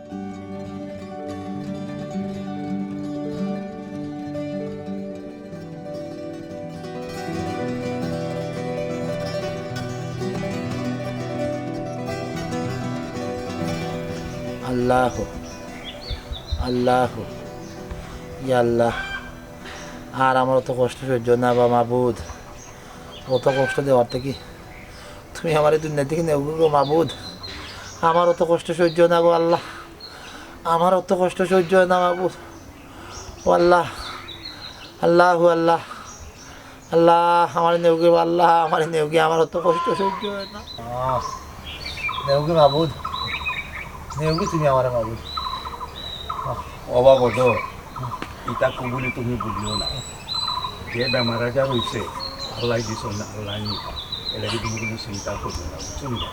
আল্লাহ আল্লাহ ইয়া আল্লাহ, আর আমার অত কষ্ট সহ্য না বা মাবুদ, অত কষ্ট দেওয়ার থেকে তুমি আমার এই দুনিয়া থেকে নেও গো মাবুদ। আমার অত কষ্ট সহ্য না গো আল্লাহ, আমার অত কষ্ট সহ্য না মাবুদ। ও আল্লাহ আল্লাহ আল্লাহ আল্লাহ, আমার নেওগে আল্লাহ, আমার নেওগে, আমার অত কষ্ট সহ্য হয় না। নেওগে মাবুদ, নেওগে তুমি আমার মাবুদ। অবাবদ ইটা কবুলি তুমি বুঝিও না, যে বেমার আজার হয়েছে আল্লাহ দিছ না, আল্লাহ নিবা, এলাকি তুমি কোনো চিন্তা করিও না, বুঝছো না,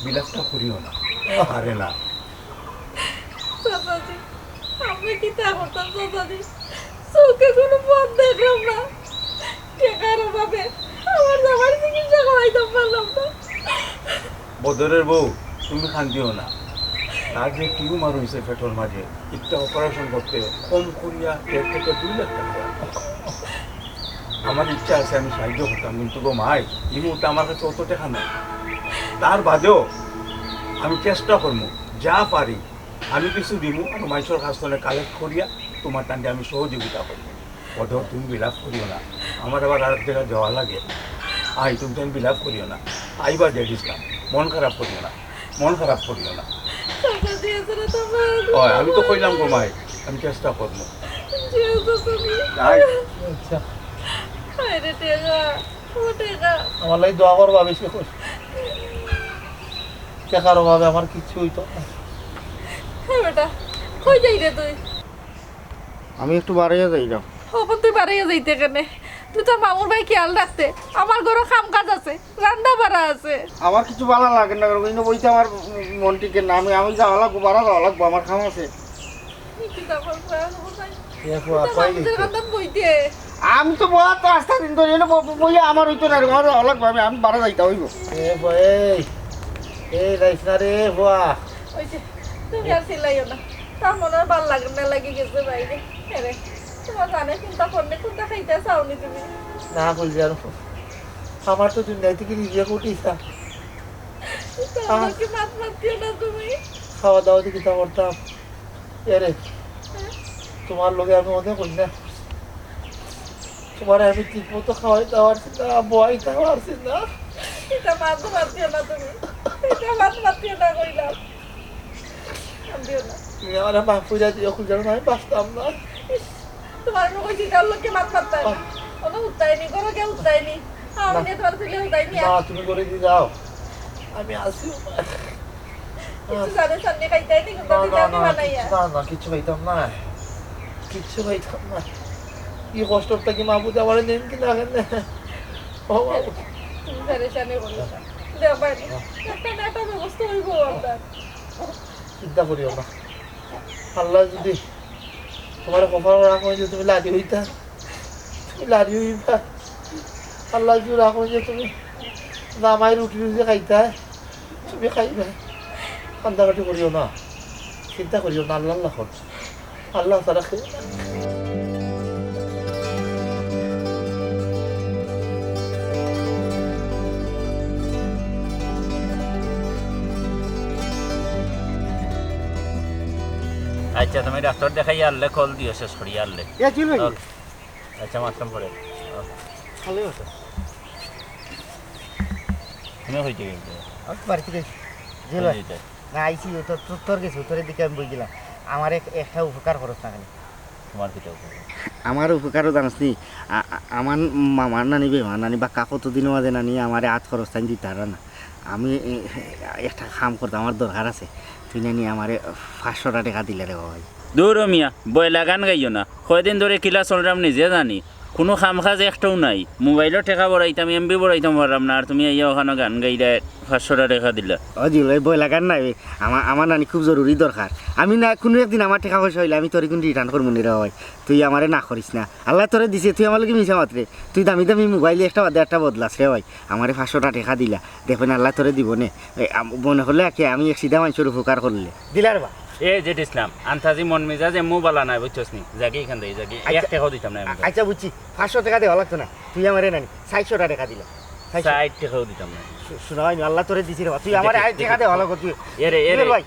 বিলাসটা করিও না, পারে না। চাচাজি, আমি কি তা করতাম চাচাজি? চোখে কোনো পথ দেখলাম না, টেকার অভাবে আমার জামার চিকিৎসা করাইতে পারলাম না। বদরের বউ, তুমি কান্দিও না, তার যে টিউমার হয়েছে পেটের মাঝে, একটা অপারেশন করতে কম করিয়া 1.5 থেকে 2 লাখ টাকা। আমার ইচ্ছা আছে আমি সাহায্য করতাম, কিন্তু গো মাই এই মুহূর্তে আমার কাছে অত টাকা নাই। তার বাদেও আমি চেষ্টা করবো যা পারি, আমি কিছু দিব আর মাইসর কাছ থেকে কালেক্ট করিয়া তোমার টান্ডে আমি সহযোগিতা করবো। বদর তুমি বিলাপ করিও না, আমার আবার আর এক জায়গায় যাওয়া লাগে। তুমি তুমি বিলাপ করিও না, আইবার দিয়ে দিলাম, মন খারাপ করিও না, মন খারাপ করিও না। চাচাজি এছাড়া তো আমার আমি তো কইলাম গো মাই, আমি চেষ্টা করবো। যেহেতু তুমি আচ্ছা, আরে টেকা, ও টেকা, আমার লাগে দোয়া করবা বেশি করে। টেকার অভাবে আমার কিচ্ছু হইতো না। হ্যাঁ বেটা, কই যাই রে তুই? আমি একটু বাড়িয়ে যাইলাম। হবন তুই বাড়িয়ে যাইতে কেনে? তুই তোর মামুর ভাই খেয়াল রাখতে, আমার ঘরে কাম কাজ আছে, রান্না বাড়া আছে। আমার কিছু ভালো লাগে না, কিন্তু বইতে আমার মন টিকে না। আমি যাওয়া লাগবো, বাড়া যাওয়া লাগবো, আমার খাম আছে। আমি তো বলা তো আস্তে দিন ধরে বই আমার হইতো না, আমার যাওয়া লাগবো, আমি বাড়া যাইতে হইব। এই রাইস না রে বুয়া। তুমি আর চিল্লাইও না, তার মনে হয় ভাল লাগে না, লাগে গেছে বাইরে। হ্যাঁ, তোমার জানে কোনটা করলে কোনটা খাইতে চাওনি তুমি? না বলছি আর আমার তো দুনিয়া থেকে নিজে উঠিস আমাকে মাত মাতিও না তুমি। খাওয়া দাওয়া দিকে তা করতাম। এরে তোমার লোকে আমি মনে করি না, তোমার আমি ঠিক মতো খাওয়াইতে পারছি না, বয়াইতে পারছি না। এটা মাত মাতিও না তুমি, এটা মাত মাতিও না কইলাম। দিও না, তুমি আমার মাফ করে দিও, খুঁজে আমি বাঁচতাম না। তোমার কইছি তার লোককে মাত মারতে কোনো উত্তায়নি, কোনো কেউ উত্তায়নি। আমি তোমার ছেলে উত্তায়নি। না তুমি করে দিয়ে যাও, আমি আসি। কিছু জানে সামনে খাইতে নি, কিন্তু আমি বানাইয়া না কিচ্ছু খাইতাম না, কিচ্ছু খাইতাম না। কি কষ্টটা কি মাবুদ আমার নেন কি না কেন? তুমি পেরেশানি করো না, দেও বাইরে একটা নাটা ব্যবস্থা হইব আপনার। চিন্তা করিও না, আল্লাহ যদি তোমার কপাল রাখো যে তুমি লাড়ি হইতা, তুমি লাড়ি হইবা। আল্লাহ যদি রাখো যে তুমি জামাই রুটি রুটি খাইতা, তুমি খাইবা। কান্দাকাটি করিও না, চিন্তা করিও না, আল্লাহ আল্লাহ করছো, আল্লাহ তারা খেয়ে। আচ্ছা তুমি ডাক্তার দেখাই আনলে কল দিও, শেষ করি আনলে। আচ্ছা মাতলাম পরে ভালো হতো তুমি হইতে গেছে বাড়িতে গেছি না, আইসি তোর গেছি, তোরের দিকে আমি বইছিলাম। আমার একটা উপকার খরচ না কেন? তোমার কি আমার উপকারও জানাস নি, আমার মামার নানি বেমার নানি বা কাকত দিনও মাঝে নানি আমার হাত খরচ টাইম দিতে পারে না। আমি একটা কাম করতাম, আমার দরকার আছে, তুই নানি আমার 500 টাকা দিলে রে ভাই। দূর মিয়া বয়লা গান গাইও না, কয়দিন ধরে কিলা চলরাম নিজে জানি, কোনো কাম কাজ একটাও নাই। মোবাইলও টেকা বড়াইতাম, এমবি বড়াইতাম পারলাম না, আর তুমি আইয়া ওখানে গান গাইলে 500 টাকা দিলা। অজিল ভাই বই লাগান নাই, আমার নানি খুব জরুরি দরকার। আমি না কোনো একদিন আমার টাকা পয়সা হইলে আমি তোর কিন্তু রিটার্ন করবো নি রে ভাই, তুই আমারে না করিস না। আল্লাহ তোরে দিছে, তুই আমার লোক মিশা মাত্রে, তুই দামি দামি মোবাইলে একটা বাদে একটা বদলাস রে ভাই, আমারে 500 টাকা দিলা, দেখবেন আল্লাহ তোরে দিব নে। মনে হলে কি আমি এক সিধা মানুষের উপকার করলে দিলার বা এ জেট ইসলাম আন্তাজি মন মেজাজ এমু বালা নাই বুঝছস নি জাগে এখান থেকে জাগে এক টাকাও দিতাম না আমি আচ্ছা বুঝছি 500 টাকা দেওয়া লাগতো না তুই আমারে নানি 400 টাকা দিলা 60 টাকাও দিতাম না শোনা হয়নি আল্লাহ তোরে দিছি রে বাবা। তুই আমারে টাকা দে ভালো তুই এরে এরে ভাই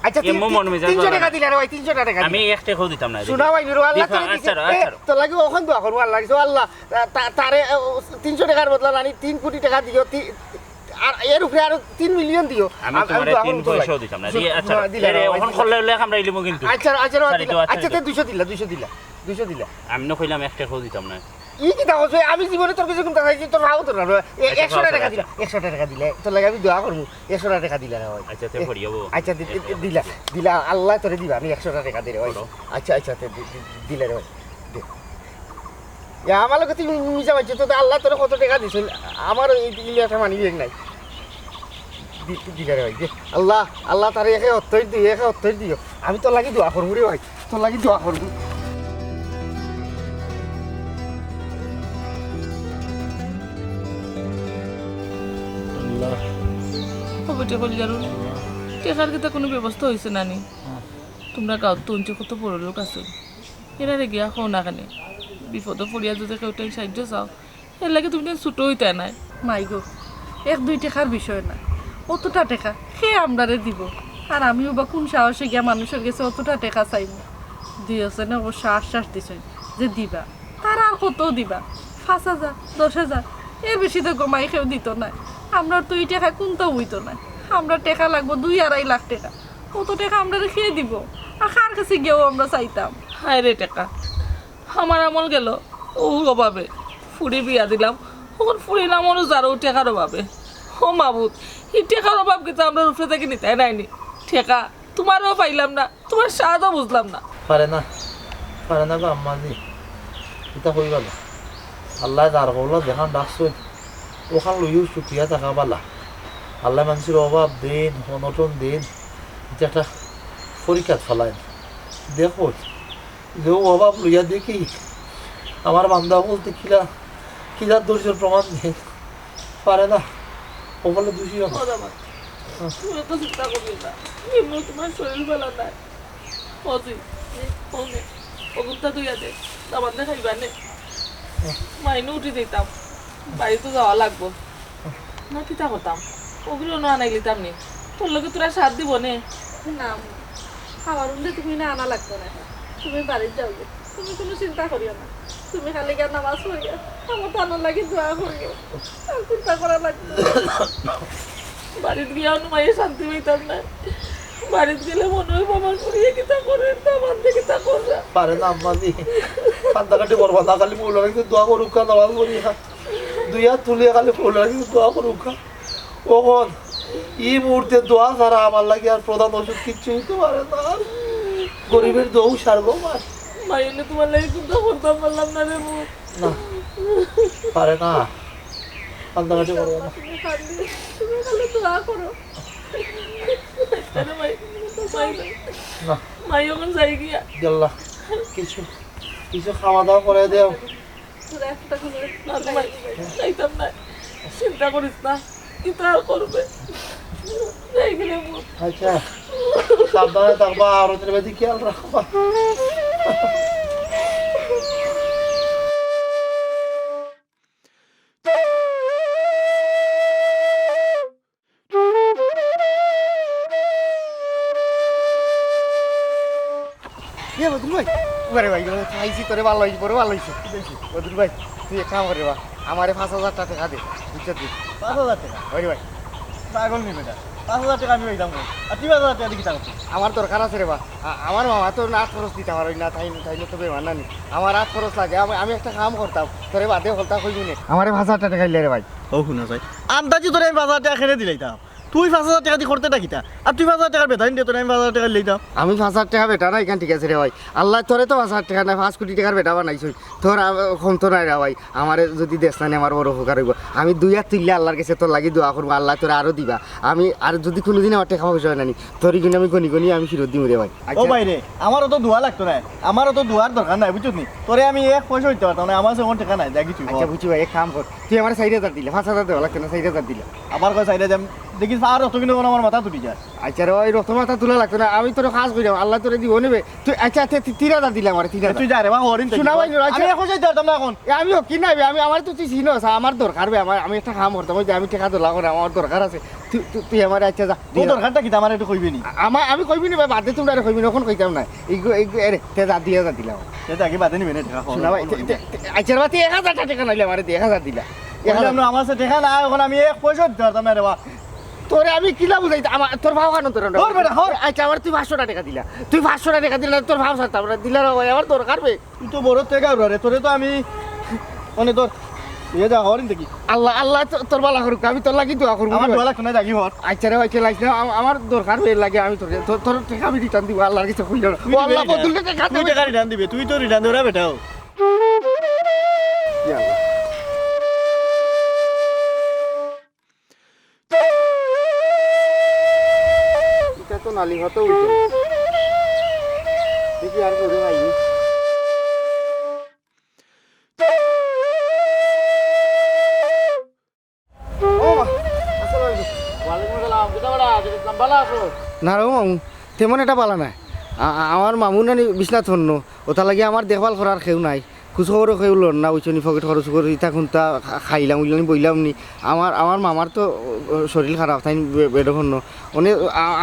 আচ্ছা এমু মন মেজাজ 300 টাকা দিলা রে ভাই 300 টাকা আমি এক টাকাও দিতাম না শোনা হয়নি রে আল্লাহ তোরে দিছি তো লাগি ওখান দোয়া করব আল্লাহ কিছু আল্লাহ তারে 300 টাকার বদলা নানি 3 কোটি টাকা দিও আর এর উপরে আরো 3 মিলিয়ন দিও আমি তোমারে 3 পয়সাও দিতাম না দিয়ে আচ্ছা এরে ওখান করলে হলে আমরা ইলিমু কিন্তু আচ্ছা আচ্ছা আচ্ছা তে 200 দিলা আমি না কইলাম এক টাকাও দিতাম না ই কি দাও আমি জীবনে তোর কিছু কোনটা খাইছি তোর ভাও তোর 100 টাকা দিলা 100 টাকা দিলে তোর লাগে আমি দোয়া করব 100 টাকা দিলা রে ভাই আচ্ছা তে পড়িয়াবো আচ্ছা দিলা আল্লাহ তোরে দিবা আমি 100 টাকা দিরে ভাই আচ্ছা আচ্ছা তে দিলা রে ভাই ইয়া আমার লগে তুই মিজা পাইছিস তো আল্লাহ তোরে কত টাকা দিছিল আমার এই ইলিয়াটা মানি বেগ নাই দিলা রে ভাই আল্লাহ আল্লাহ তারে একে অত্তর দিও আমি তোর লাগি দোয়া করব রে ভাই তোর লাগি দোয়া করব আল্লাহ খবরটা বলি জানুন টেকার কিতা কোনো ব্যবস্থা হয়েছে নানি তোমরা গাঁত তো অঞ্চল কত বড় লোক আছো এরা রে গিয়া খাও না কানে বিপদ পড়িয়া যদি কেউ সাহায্য চাও এর লাগে তুমি ছোট হইতে নাই মাই গো 1-2 টাকার বিষয় না অতটা টাকা সে আমরারে দিব আর আমিও বা কোন সাহসে গিয়া মানুষের কাছে অতটা টাকা চাইব দিয়েছে না অবশ্য আশ্বাস দিছে যে দিবা তারা আর কত দিবা 5,000 10,000 এর বেশি তো গমাই কেউ দিত না আমরা তো এই টাকা কোনটাও হইতো না আমরা টাকা লাগবো 2-2.5 লাখ টাকা কত টাকা আমরা খেয়ে দিব আর কার কাছে গিয়েও আমরা চাইতাম হায় রে টাকা আমার আমল গেল ও অভাবে ফুড়ি বিয়া দিলাম ওখান ফুড়িলাম ওরও যারও টাকার অভাবে ও মাবুদ এই টাকার অভাব কিন্তু আমরা রূপে থেকে নিতে নাইনি ঠেকা তোমারও পাইলাম না তোমার স্বাদও বুঝলাম না পারে না গো আম্মাজি এটা হয়ে গেল আল্লাহ যার কবলা যেখান ডাকছো ওখান লইও শুকিয়া থাকা পালা আল্লাহ মানুষের অভাব দিন অনটন দিন এটা একটা পরীক্ষা ফেলায় দেখো যে অভাব লইয়া দেখি আমার বান্ধব বলতে কিলা ধৈর্যের প্রমাণ নেই পারে না ও বলে দোষী হবে তুমি তো চিন্তা করবি না এমনি তোমার শরীর ভালো নাই অজি অগুনটা তুই আছে আমার দেখাইবা নে মাইনে উঠে দিতাম বাড়িতে যাওয়া লাগবো না কিতা করতাম ওগুলো না আনাই লিতাম নি তোর লোকে তোরা সাথ দিব নে না খাবার উঠলে তুমি না আনা লাগতো না তুমি বাড়িতে যাও তুমি কোনো চিন্তা করিও না তুমি খালি গিয়ে নামাজ পড়িয়া আমার তো আনার লাগে দোয়া করিও আর চিন্তা করা লাগবে বাড়িতে গিয়েও মায়ে শান্তি হইতাম না বাড়িতে গেলে মনে হয় বাবা করিয়ে কিতা করে আমার দিকে তা করবে পারে না আম্মাজি কান্দাকাটি করবা না খালি বউলা কিন্তু দোয়া করুক খা নামাজ পড়ি খা 2 হাত তুলিয়া খালি বউলা কিন্তু দোয়া করুক খা কখন এই মুহূর্তে দোয়া ছাড়া আমার লাগে আর প্রধান ওষুধ কিচ্ছু হইতে পারে না গরিবের দোউ সারগো মাইনে তোমার লাগে চিন্তা করতাম পারলাম না রে মু না পারে না কান্দাকাটি করবা না তুমি খালি দোয়া করো না মাই ওখান যাই গিয়া গেল্লা কিছু খাওয়া দাওয়া করে দেও খাইতাম না চিন্তা করিস না কিতা করবে আচ্ছা সাবধানে থাকবা আর ওদের বেদি খেয়াল রাখবা বদরুল ভাই ওরে ভাই খাইছি তোরে ভালো হয়েছে বড় ভালো হয়েছে বদরুল ভাই তুই এক কাম করে বা আমারে 5,000 টাকা দে বুঝতে তুই 5,000 টাকা ওরে ভাই পাগল নি বেটা 5,000 টাকা আমি হইতাম আর 3,000 টাকা দিকে চাচ্ছি আমার দরকার আছে রে বা আমার মামা তো রাত খরচ দিতে পারি না তাইলে তো বেমান নানি আমার রাত খরচ লাগে আমি একটা কাম করতাম তোরে বাদে হলতা কইবি নে আমারে 5,000 টাকা দিলে রে ভাই ও শুনা যায় আন্দাজি তোরে আমি 5,000 টাকা খেলে দিলাইতাম তুই 5,000 টাকা দি করতে ডাকিতা আর তুই 5,000 টাকার বেতন দিয়ে তোরে আমি 5,000 টাকা লইতাম আমি 5,000 টাকা বেটা না এখান ঠিক আছে রে ভাই আল্লাহ তোরে তো 5,000 টাকা না 5 কোটি টাকার বেটা বানাইছ তোর কম তো নাই রে ভাই আমারে যদি দেশ না আমার বড় উপকার হইব আমি 2 হাত তুললে আল্লাহর কাছে তোর লাগি দোয়া করব আল্লাহ তোরে আরো দিবা আমি আর যদি কোনোদিন আমার টাকা পয়সা হয় নানি তোর কিন্তু আমি গনি আমি ফিরত দিম রে ভাই ও ভাই রে আমারও তো দোয়া লাগতো না আমারও তো দোয়ার দরকার নাই বুঝছিস নি তোরে আমি এক পয়সা হইতে পারতাম না আমার সেমন টাকা নাই যা কিছু আচ্ছা বুঝছি ভাই এক কাম কর তুই আমার 4,000 দিলে 5,000 দেওয়া লাগতো না 4,000 দিলে আমার কাছে চাইলে যে দেখিস আর অত কিন্তু আমার মাথা তুলি যায় আচ্ছা রে ওই রক্ত মাথা তোলা লাগতো না আমি তোর কাজ করি আল্লাহ তোরে দিব নেবে তুই আচ্ছা 3000 দিলাম আমার 3000 তুই যা রে বা হরিণ শোনা ভাই, আচ্ছা। আমি এখন যাইতে পারতাম না এখন আমি কি নাই আমি আমার তো তুই চিনস আমার দরকার বে আমার একটা কাম করতাম ওই যে আমি টাকা তোলা করে আমার দরকার আছে তুই আমার আচ্ছা যা তোর দরকারটা কি আমার একটু কইবি নি আমি কইবি না বাদে তোমরা কইবি না এখন কইতাম না এরে তে যা দিয়ে যা দিলাম এটা আগে বাদে নিবে না টাকা শোনা ভাই আচ্ছা বাবা 1000 টাকা নাইলে আমার 1000 দিলা আমার সাথে টাকা না এখন আমি এক পয়সা দিতে পারতাম না রে বা তোরে আমি কিলা বুঝাইতে আমার তোর ভাও কেন তোর ধর বেটা, ধর। আচ্ছা আমার তুই 500 টাকা দিলা তুই 500 টাকা দিলা তোর ভাও সাথে আমরা দিলা রে ভাই আমার দরকার বে তুই তো বড় থেকে রে তোরে তো আমি মানে তোর ইয়ে যা হরিণ দেখি আল্লাহ আল্লাহ তোর বালা করুক আমি তোর লাগি দোয়া করব আমার দোয়া লাগতো না জাগি হর আচ্ছা রে ভাই লাইছ না আমার দরকার বে লাগে আমি তোর টাকা আমি রিটার্ন দিব আল্লাহর কাছে কইল ও আল্লাহ বদলতে টাকা তুই টাকা রিটার্ন দিবে তুই তো রিটার্ন দেবে বেটাও এটা তো নালি হতো উঠে দেখি আর করে ভাই না রে মামু তেমন এটা পালা নাই আমার মামু নানি বিছনাথ হন্য ওটা লাগে আমার দেখভাল করার কেউ নাই খুচখবরও কেউ লড় না ওইচনি পকেট খরচ করে ইটা খুনতা খাইলাম উইলাম বইলাম নি আমার মামার তো শরীর খারাপ তাই বেড হন্য অনেক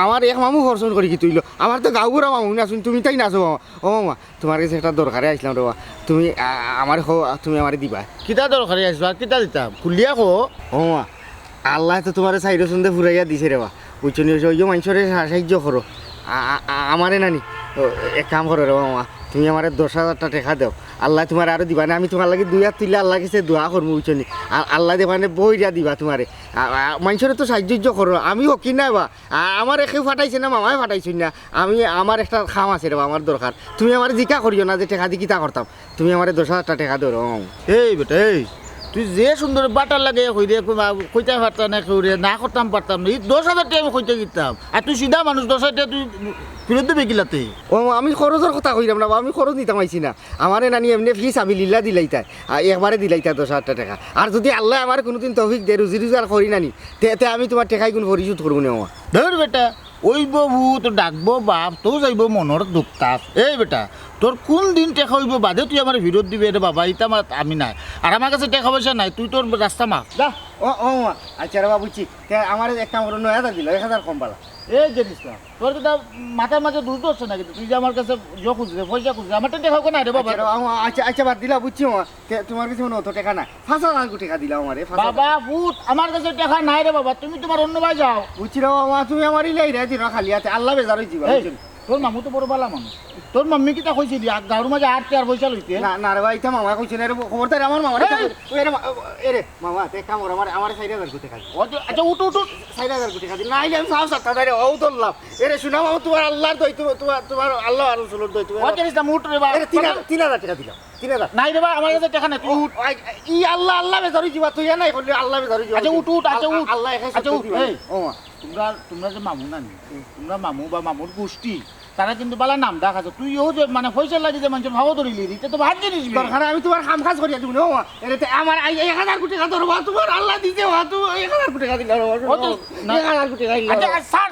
আমার এক মামু খরচন করি কি তুইল আমার তো গাঁওগুড়া মামু না শুন তুমি তাই নাচো মামা ও মামা তোমার কাছে একটা দরকারে আসলাম রে তুমি আমার তুমি আমার দিবা কিতা দরকারি আসবা কিতা দিতাম খুলিয়া কো ও মামা আল্লাহ তো তোমার সাইড সন্ধে ফুরাইয়া দিছে রে বুঝছনি ওই যে মানুষের সাহায্য করো আমারে নানি এক কাম করো রে মামা তুমি আমার 10,000 টাকা দাও আল্লাহ তোমার আরো দিবা না আমি তোমার লাগে 2 হাত তুললে আল্লাহ কাছে দোয়া করবো বুঝছনি আল্লাহ দেবানে বইরা দিবা তোমারে মানুষের তো সাহায্য করো আমি হকি না বা আমার কেউ ফাটাইছে না মামাই ফাটাইছি না আমি আমার একটা খাম আছে রে আমার দরকার তুমি আমার জিকা করিও না যে টাকা দিয়ে কিতা করতাম তুমি আমার 10,000 টাকা দাও রে মামা এই বেটা এই তুই যে সুন্দর বাটার লাগে কইরে কইতে পারতাম না কইরে না করতাম পারতাম না 10,000 টাকা আমি কইতে দিতাম আর তুই সিধা মানুষ 10,000 টাকা তুই ফেরত দেবে কিলাতে ও আমি খরচের কথা কইলাম না আমি খরচ নিতাম আইছি না আমার নানি এমনি ফিস আমি লীলা দিলাইতাই একবারে দিলাইতা 10,000 টাকা আর যদি আল্লাহ আমার কোনোদিন তৌফিক দে রুজি রোজগার করি নানি তে আমি তোমার টেকাই গুণ পরিশোধ করবো না ধর বেটা ওইব ভূত ডাকবো বাপ তো যাইব মনের দুঃখ তাপ এই বেটা তোর কোন দিন টেকা হইব বাদে তুই আমার বিরোধ দিবি রে বাবা ইটা আমি নাই আর আমার কাছে টাকা পয়সা নাই তুই তোর রাস্তা মাপ যা ও আচ্ছা রে বাবা বুঝছি আমার এক কাম করো 9,000 দিল 1,000 কম পালা এই জিনিস না তোর তো মাথার মাঝে দুধ হচ্ছে না কিন্তু তুই যে আমার কাছে খুঁজবে পয়সা খুঁজবে আমার তো দেখা না রে বাবা আচ্ছা বাদ দিলা বুঝছি তোমার কাছে মনে অত টাকা না 5,000 টাকা দিলা আমারে বাবা ভূত আমার কাছে টাকা নাই রে বাবা তুমি তোমার অন্য ভাই যাও বুঝছি রে বাবা তুমি আমার ইলাই রে দিন খালি আছে আল্লাহ বেজার হইছি তোর মামু তো বড় বালা মানুষ তোর মাম্মি কিতা কইছিলি গাঁর মাঝে 8 পয়সা লইতে না রে ভাই এটা মামা কইছে না রে খবরদার আমার মামা রে মামা তে কাম করে আমার 4,000 টাকা আচ্ছা উঠ 4,000 টাকা দিল না আইলে আমি সাহস করতে রে ও ধরলাম এরে শুনা মামা তোমার আল্লাহর দই তোমার আল্লাহ আর রাসূলের দই তুমি ও জিনিস না উঠ রে বাবা 3,000 টাকা দিলাম 3,000 নাই রে বাবা আমার কাছে টাকা নাই তুই উঠ ই আল্লাহ বেজার হইছি তুই নাই করলে আল্লাহ বেজার হইছি আচ্ছা উঠ আচ্ছা উঠ আল্লাহ এখানে আচ্ছা উঠ এই ও তোমরা যে মামু নানি তোমরা মামু বা মামুর গোষ্ঠী তারা কিন্তু বালা নাম দেখা আছে তুইও যে মানে পয়সা লাগে যে মানুষের ভাও ধরিলি এটা তো ভাত জিনিস দরকার আমি তোমার কাম কাজ করিয়া দিব না এর আমার 1,000 টাকা ধরবা তোমার আল্লাহ দিতে হওয়া তুমি 1,000 টাকা দিলা 1,000 টাকা আচ্ছা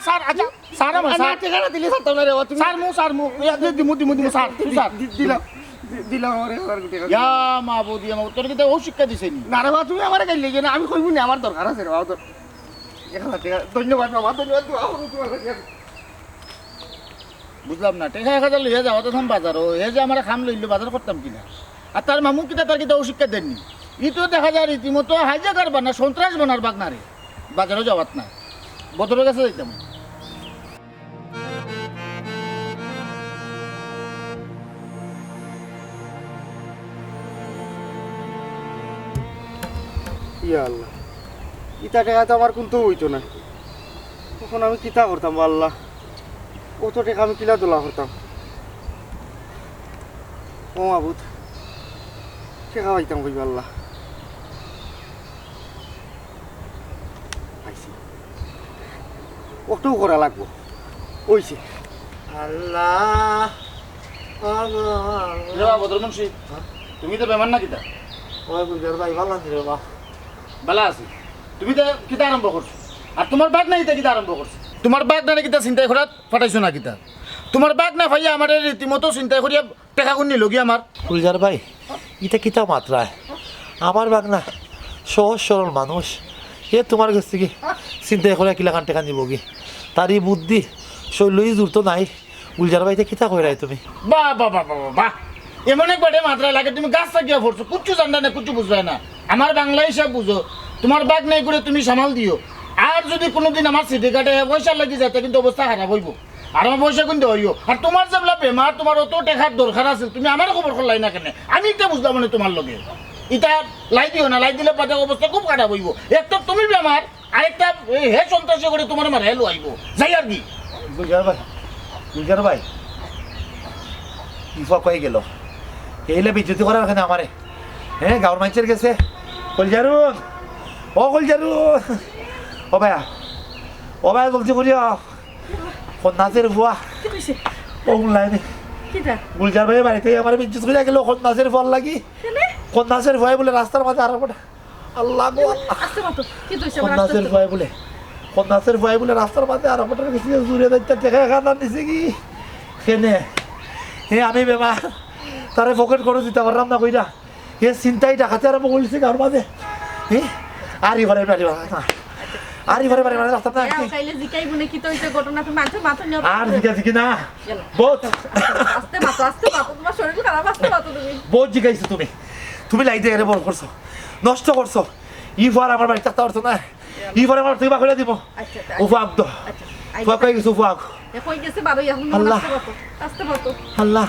স্যার আচ্ছা স্যার আমার না টাকা দিলে সাতাম না রে তুমি স্যার মু দিমু স্যার দিলাম আমার 1,000 টাকা ইয়া মাবুদি আমার তোর কিন্তু ও শিক্ষা দিছেনি না রে বাবা তুমি আমার গাইলে না আমি কইব না আমার দরকার আছে রে বাবা তোর 1,000 টাকা ধন্যবাদ মামা ধন্যবাদ তোমার কাছে বুঝলাম না টাকা 1,000 লইয়া যাওয়া তখন বাজারও এ যে আমার খাম লইলো বাজার করতাম কিনা আর তার মামু কিতা তার কিতা ও শিক্ষা দেননি ই তো দেখা যায় রীতিমতো হাইজাকার বানা সন্ত্রাস বানার বাগনারে বাজারও যাওয়াত না বদরের কাছে যাইতাম ইয়া আল্লাহ ইটা টাকা তো আমার কিন্তু হইতো না তখন আমি কিতা করতাম আল্লাহ কত টাকা আমি কিলা তোলা করতাম ও মাবুদ টাকা পাইতাম কইবা আল্লাহ পাইছি অটো করা লাগবো ওইছে আল্লাহ বদর মুন্সি তুমি তো বেমান না কিতা ওই বুঝার ভাই ভালো আছে রে বাবা বালা আছি তুমি তো কিতা আরম্ভ করছো আর তোমার বাঘ না কিতা কিতা আরম্ভ করছে তোমার বাঘ না কিতা চিন্তাই করাত ফাটাইছো না কিতা তোমার বাঘ না ভাইয়া আমার রীতিমতো চিন্তাই করিয়া টেকা গুণ নিল গিয়ে আমার গুলজার ভাই এটা কিতা মাত্রায় আমার বাগনা সহজ সরল মানুষ এ তোমার কাছ থেকে চিন্তা করে কিলাখান টেকা নিব কি তার এই বুদ্ধি শৈলই জোর তো নাই গুলজার ভাই এটা কিতা কইরাই তুমি বাহ বাহ বাহ বাহ বাহ এমন একবারে মাত্রা লাগে তুমি গাছ থাকিয়া পড়ছো কুচ্ছু জানটা না কুচ্ছু বুঝবে না আমার বাংলা হিসাব বুঝো তোমার বাঘ নাই করে তুমি সামাল দিও আর যদি কোনোদিন আমার সিটি কাটে পয়সা লাগি যাতে কিন্তু অবস্থা খারাপ হইব আর আমার পয়সা কিন্তু হইও আর তোমার যেগুলা বেমার তোমার অত টেকার দরকার আছে তুমি আমার খবর করলাই না কেন আমি একটা বুঝলাম মানে তোমার লগে ইটা লাই দিও না লাই দিলে পাতে অবস্থা খুব খারাপ হইব একটা তুমি বেমার আরেকটা হে সন্ত্রাসী করে তোমার মার হেলো আইব যাই আর কি গুলজার ভাই ইফা কয়ে গেল এইলে বিদ্যুতি করার ওখানে আমারে হ্যাঁ গাঁর মানুষের গেছে গুলজারুন ও গুলজারুন ও ভাইয়া জলদি করিয়া নাচের ভুয়া ও লাইনে গুলজার ভাই বাড়িতে আমার বিদ্যুৎ করে গেল নাচের ফল লাগি নাচের ভয় বলে রাস্তার মাঝে আর আল্লাহ নাচের ভয় বলে নাচের ভয় বলে রাস্তার মাঝে আর কিছু জুড়ে দেখা খানা দিছে কি কেনে হে আমি বেমার তারে পকেট করে দিতে পারলাম না কইরা হে চিন্তাই ডাকাতে আরম্ভ করেছে গাঁর মাঝে হে আরি ঘরে বাড়ি আরি ঘরে বাড়ি মানে রাস্তা আর জিজ্ঞা জিজ্ঞি না বহুত জিজ্ঞাইছো তুমি লাইতে এনে বড় করছো নষ্ট করছো ই ফোয়ার আমার বাড়ি থাকতে পারছো না ই ফোয়ার আমার তুই বা করে দিব ও ফাঁক দো ফাঁক হয়ে গেছো ফাঁক আল্লাহ আল্লাহ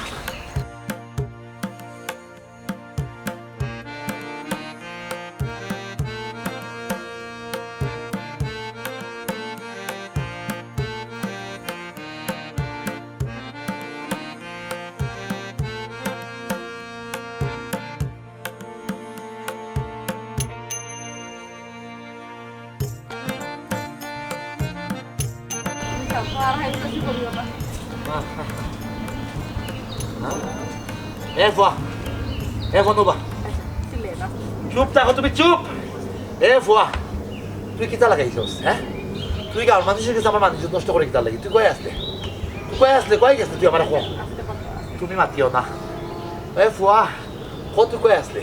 চুপ থাকো তুমি চুপ এ ফুয়া তুই কিতা লাগাইছস হ্যাঁ তুই গাঁর মানুষের কাছে আমার মানুষ নষ্ট করে কিতা লাগি তুই কয়ে আসলে কয়ে গেছিস তুই আমার তুমি মাতিও না এ ফুয়া তুই কয়ে আসলে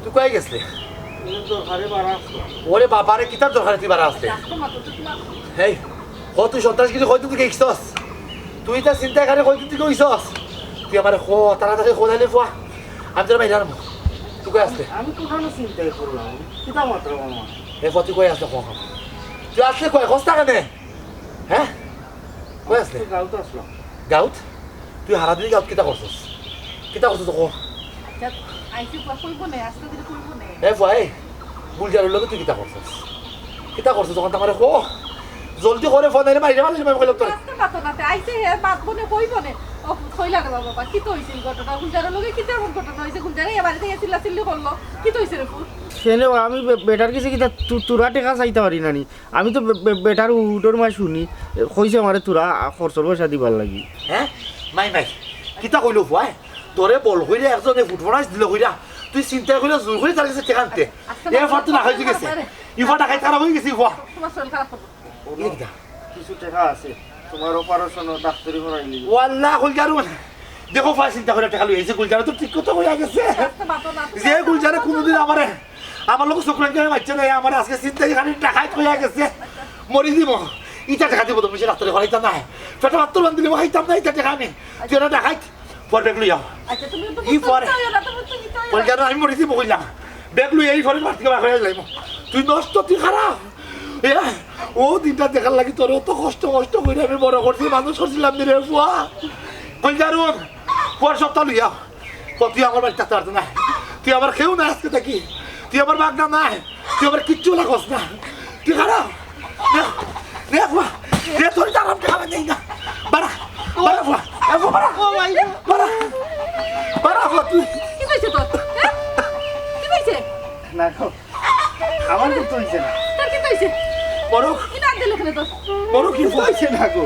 তুই কয়ে গেছলি ওরে বাবারে কিতার দরকারে তুই বারা আসলে হেই তুই সন্ত্রাসগিরি হয়তো তুই গেছিস তুই তা চিন্তা করে হয়তো তুই গেছিস তুই আমার তাড়াতাড়ি খোঁজাইলে ফুয়া আমি তোর বাইরে আনবো তুই কয়ে আসলে আমি কোথাও চিন্তাই করলাম কিতা মাত্র মামা এ তুই কয়ে আসলে কখন তুই আসলে কয় কস্তা কেনে হ্যাঁ কয়ে আসলে গাঁত আসলাম গাঁত তুই হারা দিন গাঁত কিতা করছিস তো এ ফুয়া এই গুলজারের লোক তুই কিতা করছিস তখন তোমার জলদি করে ফোন এনে মারি মারলি আমি কইলাম তোর সেনে আমি বেটার কিছু কিতা তোরা টেকা চাইতে পারি নানি আমি তো বেটার উটোর মাই শুনি কইছে আমারে তোরা খরচর পয়সা দিবার লাগি হ্যাঁ মাই কিতা কইলো ফুয়া তোরে বল কইলে একজনে ফুটবনাইস দিল কইরা তুই চিন্তা কইলে জোর করে তার কাছে টেকানতে এরপর তুই রাখাই গেছে ইফা টাকাই খারাপ হয়ে গেছি ফুয়া কিছু টাকা আছে তোমার অপারেশন ডাক্তারি করাইলি ওয়াল্লাহ গুলজারুন দেখো ফাই চিন্তা করে টাকা লইছে গুলজার তো ঠিক কথা হইয়া গেছে যে গুলজারে কোনদিন আমার লোক শুক্রান করে মারছে না আমার আজকে চিন্তা খালি টাকাই হইয়া গেছে মরি দিব ইটা টাকা দিব তুমি ডাক্তারে করাইতাম না পেটা মাত্র বান দিলে খাইতাম না ইটা টাকা আমি তুই না টাকাই পর ব্যাগ লইয়া ই পরে গুলজার আমি মরি দিব কইলাম ব্যাগ লই এই পরে মারতে বাক হয়ে যাইব তুই নষ্ট তুই খারাপ ও দিনটা দেখার লাগি তোর অত কষ্ট করে আমি বড় করছি মানুষ করছিলাম রে ফুয়া গুলজারুন ফুয়ার সপ্তাহ লইয়া তুই আমার বাড়ি থাকতে পারতো না তুই আমার খেয়েও না আজকে থাকি তুই আমার বাগনা নাই তুই আমার কিচ্ছু লাগস না তুই খারাপ ফুয়া তোর আরাম খাবার নেই না বাড়া ফুয়া বাড়া ফুয়া তুই না আমার তো হইছে না বড় কি হইছে না গো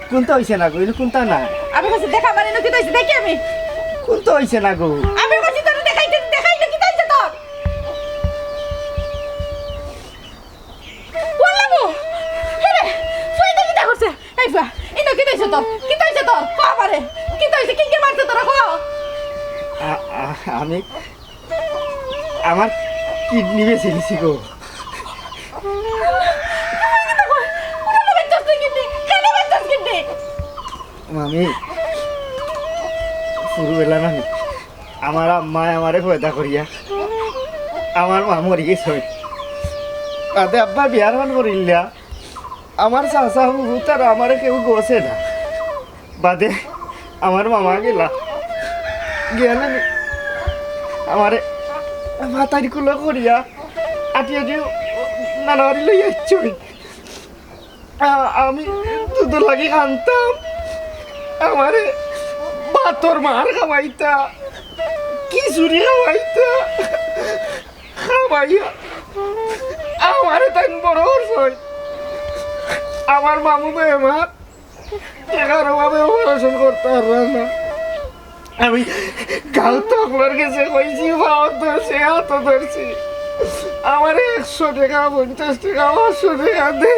কোনটা হইছে না গো কোনটা না কোনটা হইছে না গো আইফা ইনো কি তাইছে তোর আমারে কি তাইছে কি কে মারতে তোরা কো আমি আমার কিডনি বেছে নিছি গো মামি পুরুবেলা না আমার আম্মায় আমারে পয়দা করিয়া আমার মা মরি গেছে তাতে আব্বা বিয়ার মান করিলা আমার চাচা হুবু তার আমারে কেউ গোছে না বাদে আমার মামা গেলা গেলে আমারে মাতারি কুলো করিয়া আটিয়া দিয়ে নানাবাড়ি লই আসছই আমি দুধ লাগি আনতাম আমারে বাতর মার খাওয়াইতা খিচুড়ি খাওয়াইতা খাওয়াইয়া আমারে তাই বড় হরছই আমার মামু বেমার টাকার অভাবে অপারেশন করতে পারলাম না আমি কাল তকলার কাছে কইছি ভাও ধরছি হাত ধরছি আমার 100 টাকা 50 টাকা 500 টাকা দে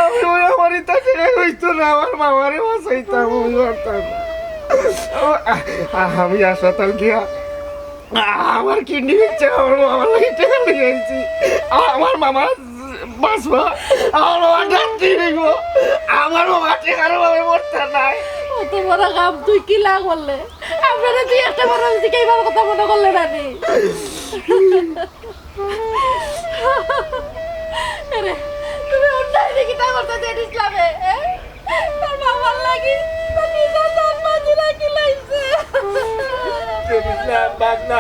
আমি ওই আমার ইতা টাকা হইতো না আমার মামারে বাঁচাইতাম ওই করতাম আমি হাসপাতাল গিয়া আমার কিডনি হচ্ছে আমার মামার লাগে টাকা নিয়ে আসছি আমার মামা বাঁচবা আমার মামা ডাক্তি হইব আমার মামা টাকার ভাবে মরতে নাই অত বড় কাম তুই কি লাগ বললে আপনারা তুই একটা বড় দিকে এইভাবে কথা মনে করলে নানি আরে তুমি অন্যায় দেখি তা করতে দেন ইসলামে তোর বাবার লাগি তোর নিজের জান বাজি রাখি লাইছে ইসলাম বাগনা